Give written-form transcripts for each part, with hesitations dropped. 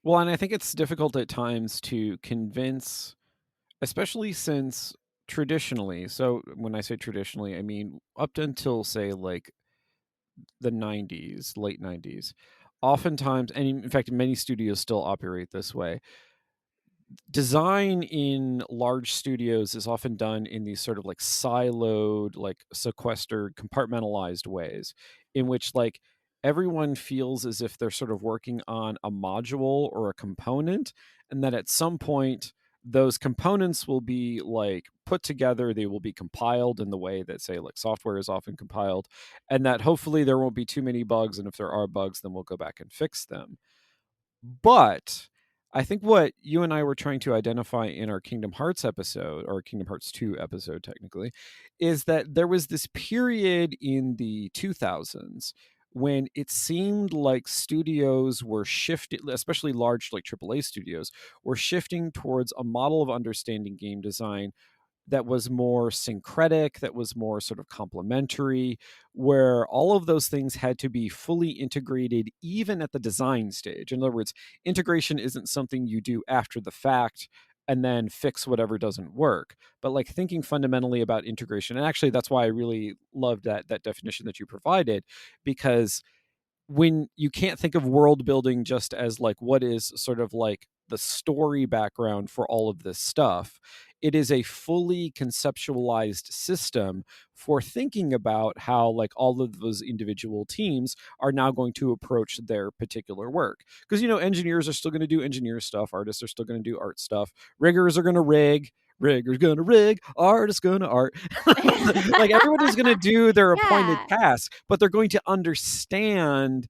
Well, and I think it's difficult at times to convince, especially since traditionally, so when I say traditionally, I mean up until say like the 90s, late 90s, oftentimes, and in fact, many studios still operate this way. Design in large studios is often done in these sort of like siloed, like sequestered, compartmentalized ways, in which like everyone feels as if they're sort of working on a module or a component, and that at some point those components will be like put together, they will be compiled in the way that say like software is often compiled, and that hopefully there won't be too many bugs, and if there are bugs then we'll go back and fix them. But I think what you and I were trying to identify in our Kingdom Hearts episode, or Kingdom Hearts 2 episode technically, is that there was this period in the 2000s when it seemed like studios were shifting, especially large like AAA studios, were shifting towards a model of understanding game design that was more syncretic, that was more sort of complementary, where all of those things had to be fully integrated even at the design stage. In other words, integration isn't something you do after the fact and then fix whatever doesn't work, but like thinking fundamentally about integration. And actually that's why I really loved that definition that you provided, because when you can't think of world building just as like what is sort of like the story background for all of this stuff, it is a fully conceptualized system for thinking about how like all of those individual teams are now going to approach their particular work. Because engineers are still going to do engineer stuff, artists are still going to do art stuff, riggers are going to riggers gonna rig, artists gonna art. Like everybody's gonna do their appointed Yeah. task, but they're going to understand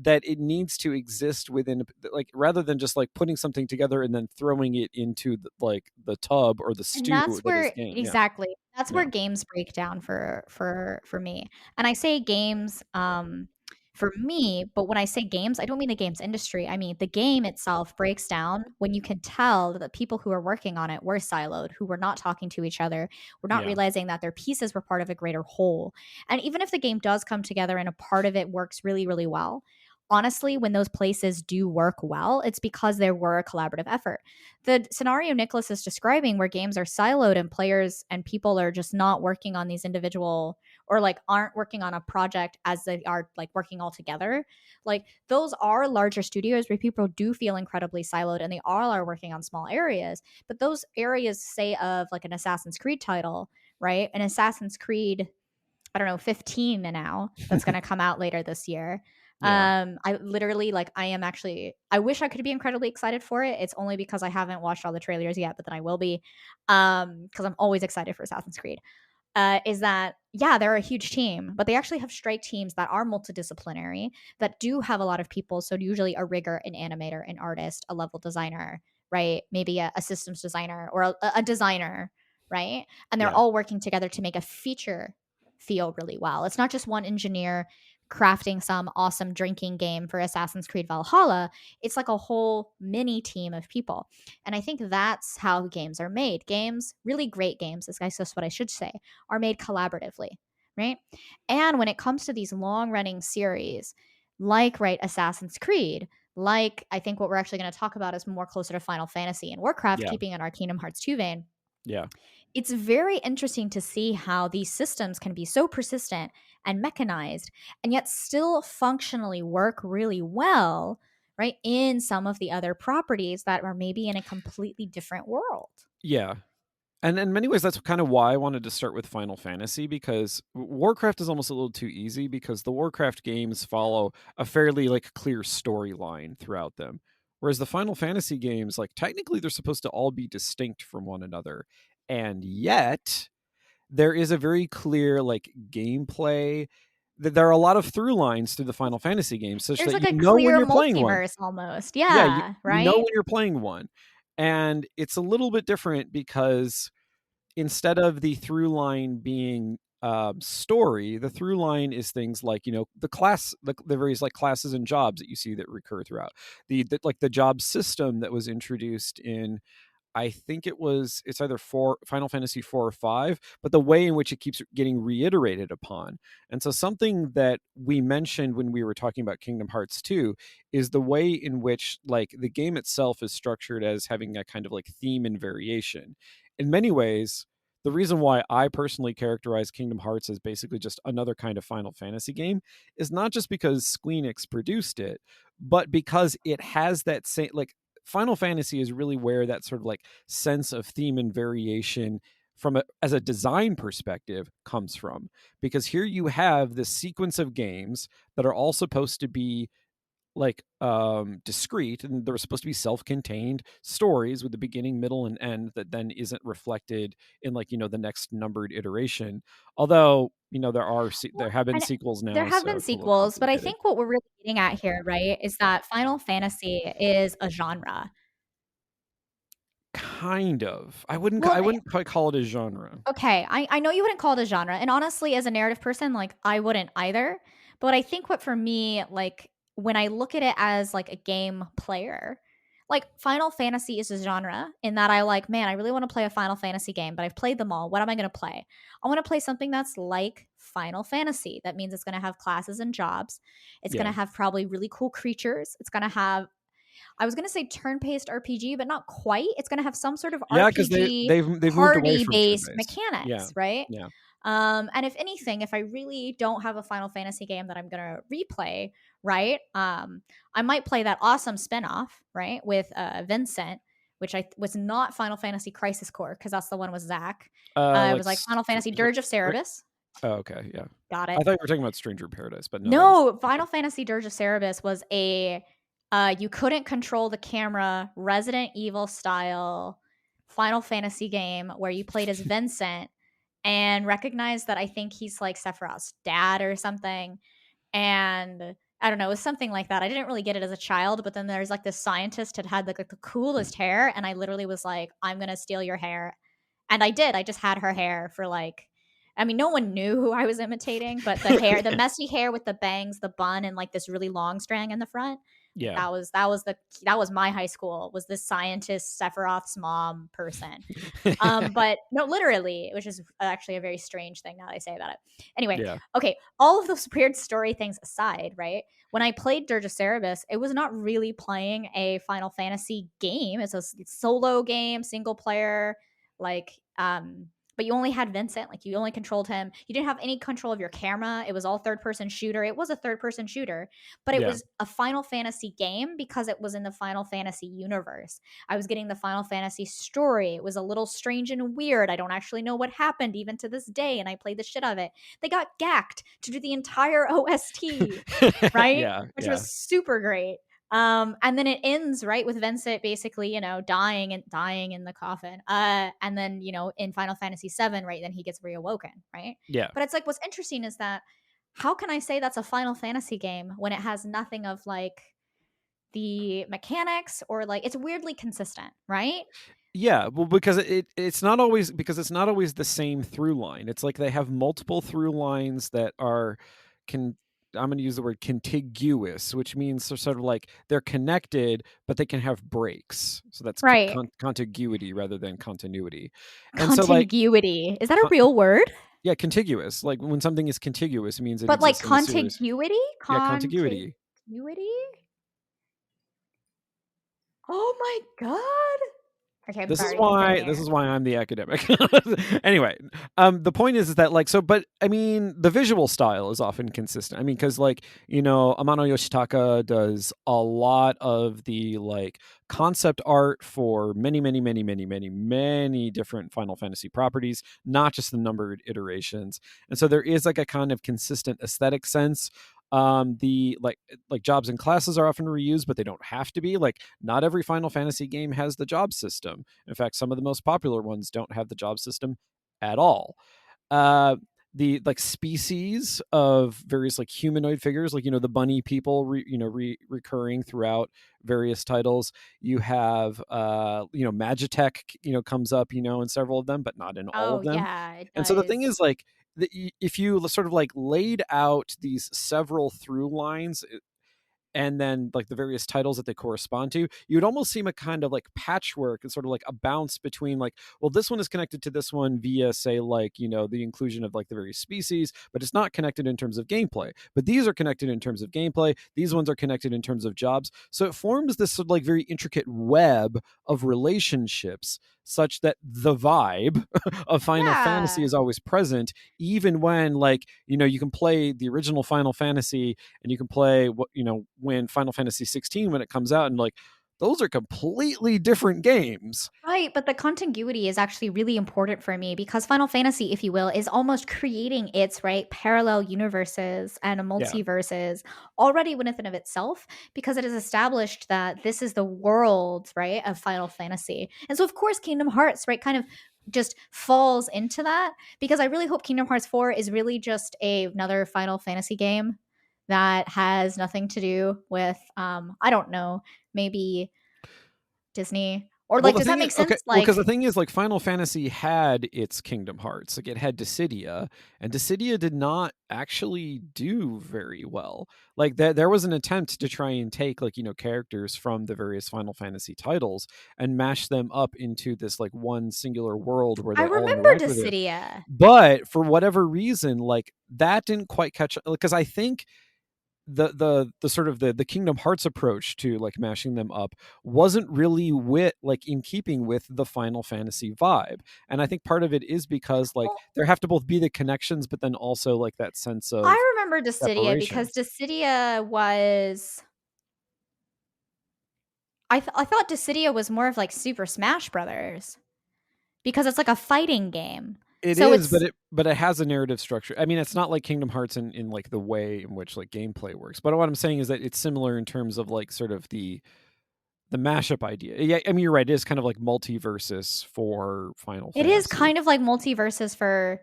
that it needs to exist within, like, rather than just like putting something together and then throwing it into the tub or the And stew that's that is where game. Yeah, exactly. That's yeah, where games break down for me. And I say games for me, but when I say games, I don't mean the games industry. I mean the game itself breaks down when you can tell that the people who are working on it were siloed, who were not talking to each other, were not yeah, realizing that their pieces were part of a greater whole. And even if the game does come together and a part of it works really, really well, honestly, when those places do work well, it's because there were a collaborative effort. The scenario Nicholas is describing, where games are siloed and players and people are just not working on these individual, or like aren't working on a project as they are like working all together, like those are larger studios where people do feel incredibly siloed and they all are working on small areas. But those areas, say of like an Assassin's Creed title, right? An Assassin's Creed, I don't know, 15 now, that's going to come out later this year. yeah. I literally, like, I am actually, I wish I could be incredibly excited for it. It's only because I haven't watched all the trailers yet, but then I will be, because I'm always excited for Assassin's Creed. Is that, yeah, they're a huge team, but they actually have strike teams that are multidisciplinary, that do have a lot of people. So usually a rigger, an animator, an artist, a level designer, right? Maybe a systems designer or a designer, right? And they're Yeah. all working together to make a feature feel really well. It's not just one engineer crafting some awesome drinking game for Assassin's Creed Valhalla. It's like a whole mini team of people. And I think that's how games are made. Games, really great games, is I guess what I should say, are made collaboratively, right? And when it comes to these long running series, like, right, Assassin's Creed, like, I think what we're actually going to talk about is more closer to Final Fantasy and Warcraft, Yeah. keeping in our Kingdom Hearts 2 vein. Yeah. It's very interesting to see how these systems can be so persistent and mechanized and yet still functionally work really well, right, in some of the other properties that are maybe in a completely different world. Yeah. And in many ways, that's kind of why I wanted to start with Final Fantasy, because Warcraft is almost a little too easy, because the Warcraft games follow a fairly like clear storyline throughout them. Whereas the Final Fantasy games, like technically they're supposed to all be distinct from one another. And yet there is a very clear like gameplay. There are a lot of through lines through the Final Fantasy games, such There's that like you a know when clear you're playing one. multiverse almost. Yeah, Yeah, you know right? when you're playing one. And it's a little bit different because instead of the through line being story, the through line is things like the various like classes and jobs that you see that recur throughout the like the job system that was introduced in I think it's either Final Fantasy 4 or 5, but the way in which it keeps getting reiterated upon. And so something that we mentioned when we were talking about Kingdom Hearts 2 is the way in which like the game itself is structured as having a kind of like theme and variation. In many ways, the reason why I personally characterize Kingdom Hearts as basically just another kind of Final Fantasy game is not just because Squeenix produced it, but because it has that same like Final Fantasy is really where that sort of like sense of theme and variation as a design perspective comes from, because here you have this sequence of games that are all supposed to be like discrete, and they're supposed to be self-contained stories with the beginning, middle, and end that then isn't reflected in like the next numbered iteration. Although there Well, have been and sequels there now, have so been it's a little sequels, but I complicated. think what we're really getting at here, right, is that Final Fantasy is a genre. Kind of. Well, I wouldn't quite call it a genre. okay, I know you wouldn't call it a genre, and honestly, as a narrative person, like, I wouldn't either, but I think what for me, like, when I look at it as, like, a game player, like, Final Fantasy is a genre in that I like, "Man, I really wanna play a Final Fantasy game, but I've played them all. What am I gonna play? I wanna play something that's like Final Fantasy. That means it's gonna have classes and jobs. It's Yeah. gonna have probably really cool creatures. It's gonna have I was gonna say turn-based RPG, but not quite. It's gonna have some sort of Yeah, because RPG they've moved away from party-based turn-based. Yeah. mechanics, right? Yeah. And if anything, if I really don't have a Final Fantasy game that I'm gonna replay, right? I might play that awesome spinoff, right, with Vincent, which was not Final Fantasy Crisis Core because that's the one with Zach. It Like was like Final Fantasy Dirge of Cerberus. Oh, okay, yeah. Got I it. thought you were talking about Stranger in Paradise, but no, that was No, okay. Final Fantasy Dirge of Cerberus was a you couldn't control the camera Resident Evil style Final Fantasy game where you played as Vincent and recognized that I think he's like Sephiroth's dad or something. And I don't know, it was something like that. I didn't really get it as a child, but then there's like this scientist had like the coolest hair, and I literally was like, I'm gonna steal your hair. And I did. I just had her hair for like I mean, no one knew who I was imitating, but the messy hair with the bangs, the bun, and like this really long strand in the front. Yeah. That was my high school. Was this scientist Sephiroth's mom person? But no, literally, which is actually a very strange thing now that I say about it. Anyway, Yeah. okay, all of those weird story things aside, right? When I played Dirge of Cerberus, it was not really playing a Final Fantasy game. It's a solo game, single player, like but you only had Vincent, like you only controlled him. You didn't have any control of your camera. It was all third person shooter. It was a third person shooter, but it Yeah. was a Final Fantasy game because it was in the Final Fantasy universe. I was getting the Final Fantasy story. It was a little strange and weird. I don't actually know what happened even to this day, and I played the shit out of it. They got gacked to do the entire OST, right? Yeah, Which yeah. was super great. And then it ends right with Vincent basically, dying and dying in the coffin. And then in Final Fantasy VII, right, then he gets reawoken, right? Yeah. But it's like what's interesting is that how can I say that's a Final Fantasy game when it has nothing of like the mechanics or like it's weirdly consistent, right? Yeah, well, because it's not always the same through line. It's like they have multiple through lines that are can I'm going to use the word contiguous, which means they're sort of like they're connected, but they can have breaks. So that's Right. contiguity rather than continuity. And so like Contiguity. Is that a con- real word? yeah, contiguous. Like when something is contiguous, it means it But like exists in a series. contiguity? Yeah, contiguity. Contiguity? Oh my god. Okay, I'm sorry. Continue. This is why I'm the academic. Anyway, the point is that like so, but I mean, the visual style is often consistent. I mean, because like Amano Yoshitaka does a lot of the like concept art for many, many, many, many, many, many different Final Fantasy properties, not just the numbered iterations. And so there is like a kind of consistent aesthetic sense. The like jobs and classes are often reused, but they don't have to be. Like not every Final Fantasy game has the job system. In fact, some of the most popular ones don't have the job system at all. Uh, the like species of various like humanoid figures, like the bunny people, recurring throughout various titles. You have Magitech, comes up, in several of them, but not in all Oh of them. yeah, it And so the thing does. is like if you sort of like laid out these several through lines and then like the various titles that they correspond to, you would almost seem a kind of like patchwork and sort of like a bounce between like, well, this one is connected to this one via, say, like, the inclusion of like the various species, but it's not connected in terms of gameplay. But these are connected in terms of gameplay. These ones are connected in terms of jobs. So it forms this sort of like very intricate web of relationships such that the vibe of Final Fantasy Yeah. is always present, even when like, you can play the original Final Fantasy and you can play what when Final Fantasy 16 when it comes out, and like those are completely different games. Right, but the contiguity is actually really important for me because Final Fantasy, if you will, is almost creating its right parallel universes and Yeah. multiverses already within of itself because it is established that this is the world, right, of Final Fantasy. And so of course Kingdom Hearts, right, kind of just falls into that because I really hope Kingdom Hearts 4 is really just another Final Fantasy game that has nothing to do with I don't know, maybe Disney? Or, Well, like, the does that thing is, make okay, sense? well, because Like, the thing is, like, Final Fantasy had its Kingdom Hearts, like, it had Dissidia, and Dissidia did not actually do very well. Like, there was an attempt to try and take, like, characters from the various Final Fantasy titles and mash them up into this, like, one singular world where I they all remember interact with it. Dissidia. But for whatever reason, like, that didn't quite catch, because I think the sort of the Kingdom Hearts approach to like mashing them up wasn't really in keeping with the Final Fantasy vibe. And I think part of it is because like Well, there have to both be the connections, but then also like that sense of I remember Dissidia separation. because Dissidia was I thought Dissidia was more of, like, Super Smash Brothers because it's like a fighting game. It So is, it's but it has a narrative structure. I mean, it's not like Kingdom Hearts in like the way in which like gameplay works. But what I'm saying is that it's similar in terms of like sort of the mashup idea. Yeah, I mean you're right. It is kind of like multiverses for Final it is Fantasy. kind of like multiverses for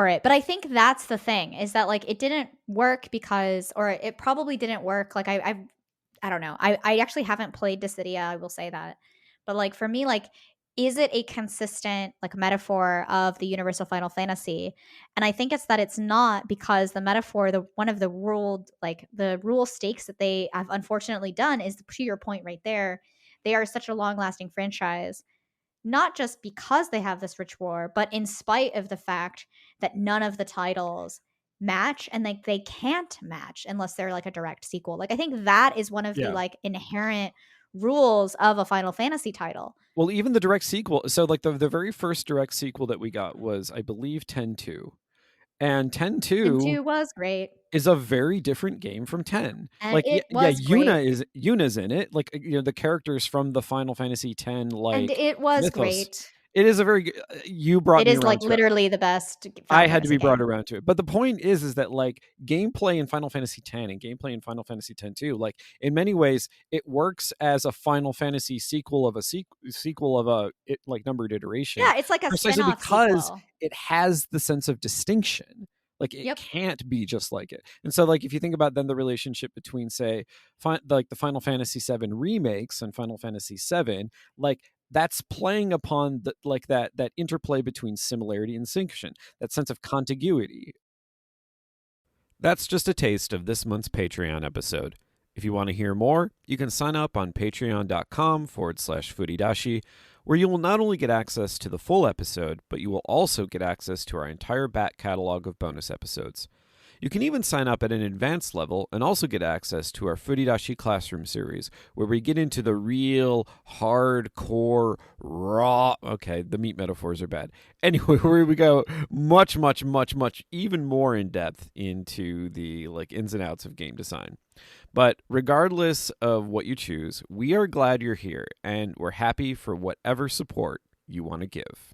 it. But I think that's the thing is that, like, it didn't work because or it probably didn't work, like, I don't know. I actually haven't played Dissidia, I will say that. But like for me, like, is it a consistent like metaphor of the universal Final Fantasy? And I think it's that it's not because the metaphor, the one of the ruled like the rule stakes that they have unfortunately done is to your point right there. They are such a long lasting franchise not just because they have this rich war, but in spite of the fact that none of the titles match and like they can't match unless they're like a direct sequel. Like I think that is one of the Yeah. like inherent rules of a Final Fantasy title. Well, even the direct sequel. So, like the very first direct sequel that we got was, I believe, 10-2, and ten And two 2 was great. is a very different game from 10. And Like, it yeah, was great. Yuna's in it. Like, the characters from the Final Fantasy 10 And like it was mythos. great. It is a very good. You brought It me is like around to it. literally the best I Final had to Fantasy be brought game. around to it. But the point is that like gameplay in Final Fantasy 10 and gameplay in Final Fantasy 10 too, like in many ways, it works as a Final Fantasy sequel of a sequel of like numbered iteration, Yeah, it's like a precisely spin-off because sequel. it has the sense of distinction. Like it Yep. can't be just like it. And so like if you think about then the relationship between say like the Final Fantasy 7 remakes and Final Fantasy 7, like that's playing upon that interplay between similarity and distinction, that sense of contiguity. That's just a taste of this month's Patreon episode. If you want to hear more, you can sign up on patreon.com/furidashi, where you will not only get access to the full episode, but you will also get access to our entire back catalog of bonus episodes. You can even sign up at an advanced level and also get access to our Furidashi Classroom series, where we get into the real hardcore, raw. Okay, the meat metaphors are bad. Anyway, where we go much, much, much, much, even more in depth into the like ins and outs of game design. But regardless of what you choose, we are glad you're here and we're happy for whatever support you want to give.